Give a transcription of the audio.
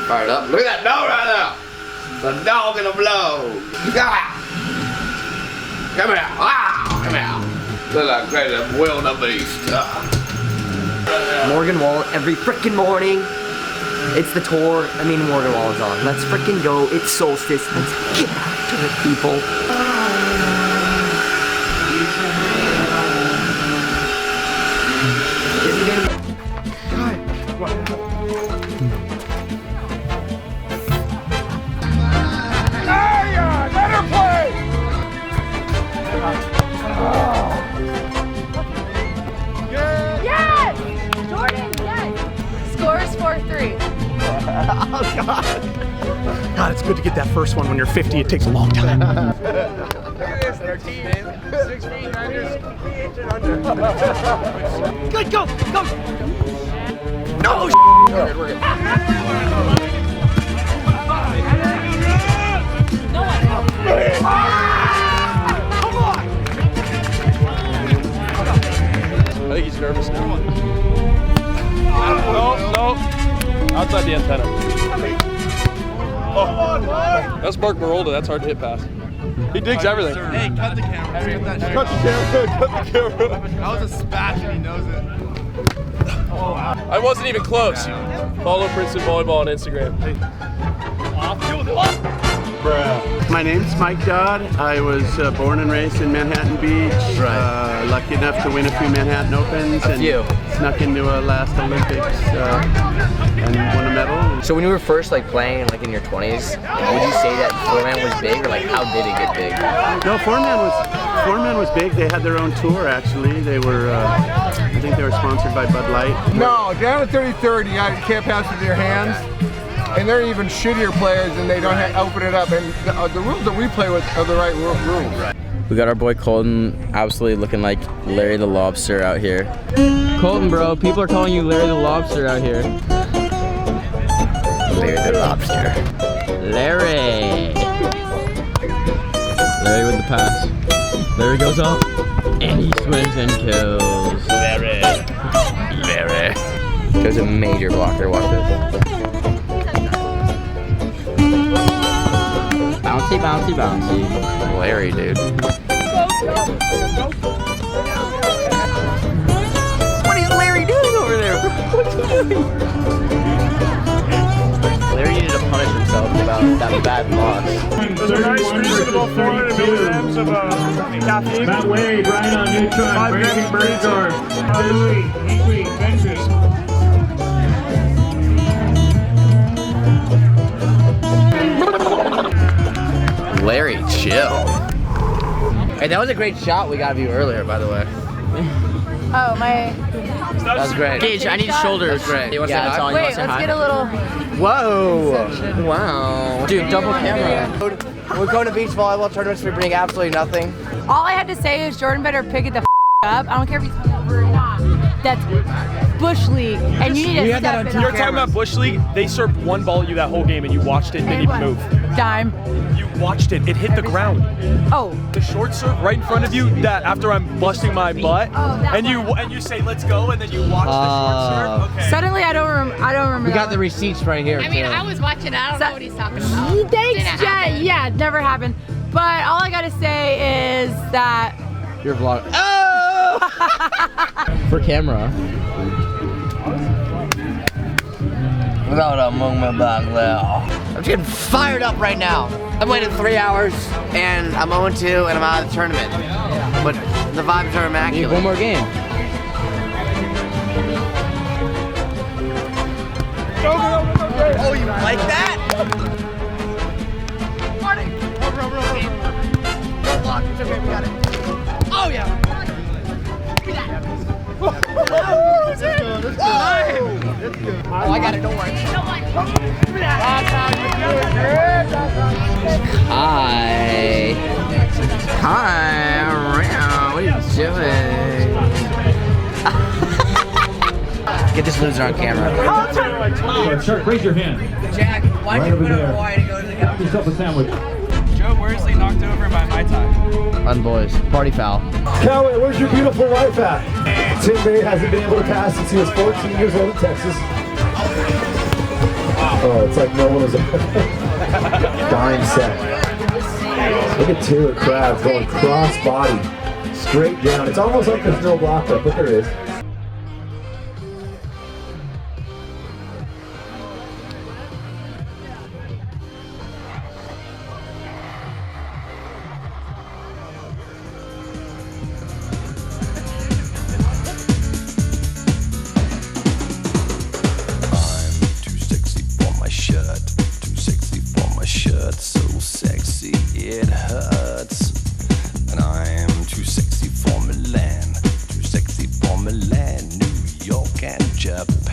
Fired up. Look at that dog right there. The dog in the blow. Come here. Come here. Look like crazy wildebeest. Morgan Wallen every frickin' morning. It's the tour. I mean, Morgan Wallen's on. Let's frickin' go. It's Solstice. Let's get after it, people. Is he gonna be... Yes! Jordan, yes! Score is 4-3. Oh, God. God, it's good to get that first one when you're 50. It takes a long time. Look at this, their team, 6 feet under. Good, go, go. No, We're good. I think he's nervous now. No. Outside the antenna. Oh. That's Mark Marolda. That's hard to hit past. He digs everything. Hey, cut the camera. Cut the camera. That was a smash and he knows it. I wasn't even close. Follow Princeton Volleyball on Instagram. My name's Mike Dodd. I was born and raised in Manhattan Beach. Lucky enough to win a few Manhattan Opens and snuck into a last Olympics and won a medal. So when you were first like playing like in your 20s, would you say that four-man was big, or like how did it get big? No, four-man was big. They had their own tour actually. They were, I think they were sponsored by Bud Light. No, down at 30-30, you can't pass with your hands. And they're even shittier players and they don't open it up. And the rules that we play with are the right rules. We got our boy Colton, absolutely looking like Larry the Lobster out here. Colton, bro, people are calling you Larry the Lobster out here. Larry the Lobster. Larry. Larry with the pass. Larry goes up, and he swings and kills. Larry. There's a major blocker, watch this. Bouncy, bouncy, bouncy. Larry, dude. What is Larry doing over there? What's he doing? Larry needed to punish himself about that bad loss. There's a nice reasonable 400 milligrams of caffeine. Matt Wade, right on neutron, breaking guard. Larry, chill. Hey, that was a great shot we got of you earlier, by the way. Oh, my... That was great. Gage, I need shoulders. Great. You want to say hi? Wait, let's get a little... Whoa! Wow. Dude, double camera. We're going to beach volleyball tournaments, we bring absolutely nothing. All I have to say is Jordan better pick it the up. I don't care if he's hungover or not. That's Bush League, and you need to step it You're up. talking about Bush League? They served one ball at you that whole game and you watched it and didn't even move. Dime. You watched it. It hit the ground. Oh. The short serve right in front of you, that after I'm busting my butt, and you say let's go, and then you watch the short serve. Okay. Suddenly I don't remember. We got the receipts right here. I mean, I was watching. I don't know what he's talking about. Thanks, Jet. Yeah, it never happened. But all I gotta say is that Your vlog. Oh! For camera. Without a moment back there. I'm just getting fired up right now. I've waited 3 hours and I'm 0-2 and I'm out of the tournament. But the vibes are immaculate. Need one more game. Oh, you like that? Marty! Roll. Don't block. It's okay, we got it. Oh, yeah. Let's go. Oh, I got it. Don't worry. Hi, what are you doing? Get this loser on camera. Shark, raise your hand. Jack, why'd you put up Hawaii to go to the Have yourself a sandwich. Joe Worsley knocked over by my time. On boys. Party foul. Callaway, where's your beautiful wife at? Tim Bay hasn't been able to pass since he was 14 years old in Texas. Oh, it's like no one was dime set. Look at Taylor Crabs going cross body, straight down. It's almost like there's no block up, but there is. So sexy it hurts, and I'm too sexy for Milan, too sexy for Milan, New York and Japan.